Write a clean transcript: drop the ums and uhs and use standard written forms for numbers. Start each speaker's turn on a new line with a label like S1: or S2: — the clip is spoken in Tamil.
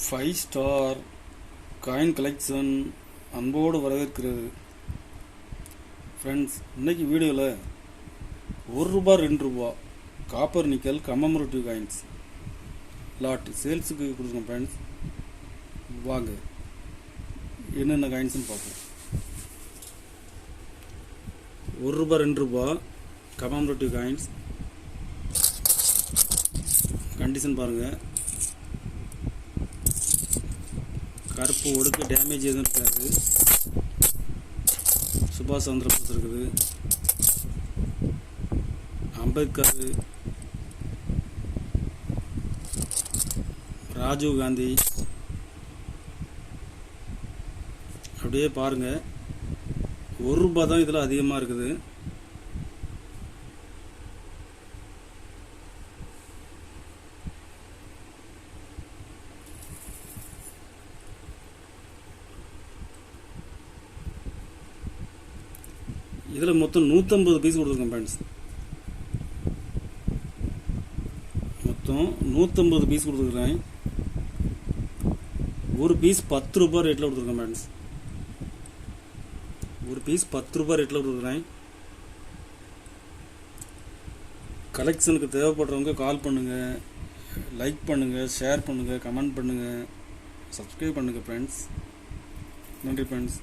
S1: 5 ஸ்டார் காயின் கலெக்ஷன் அன்போடு வரவேற்கிறது. ஃப்ரெண்ட்ஸ், இன்னைக்கு வீடியோவில் ₹1 ₹2 copper nickel commemorative coins lot சேல்ஸுக்கு கொடுக்குறோம். ஃப்ரெண்ட்ஸ், வாங்க என்னென்ன காயின்ஸ்னு பார்ப்போம். ₹1 ₹2 கமமரேட்டிவ் காயின்ஸ் கண்டிஷன் பாருங்கள். கருப்பு ஒடுக்கு டேமேஜ் எதுவும் இருக்காது. சுபாஷ் சந்திர போஸ் இருக்குது, அம்பேத்கர், ராஜீவ் காந்தி. அப்படியே பாருங்கள், ₹1 தான் இதில் அதிகமாக இருக்குது. இதில் மொத்தம் 150 பீஸ் கொடுத்துருக்கோம். ஃப்ரெண்ட்ஸ், மொத்தம் 150 பீஸ் கொடுத்துருக்குறேன். ஒரு பீஸ் ₹10 ரேட்டில் கொடுத்துருக்கேன். ஃப்ரெண்ட்ஸ், ஒரு பீஸ் ₹10 ரேட்டில் கொடுத்துருக்குறேன். கலெக்ஷனுக்கு தேவைப்படுறவங்க கால் பண்ணுங்கள், லைக் பண்ணுங்கள், ஷேர் பண்ணுங்கள், கமெண்ட் பண்ணுங்கள், சப்ஸ்கிரைப் பண்ணுங்கள். ஃப்ரெண்ட்ஸ், நன்றி ஃப்ரெண்ட்ஸ்.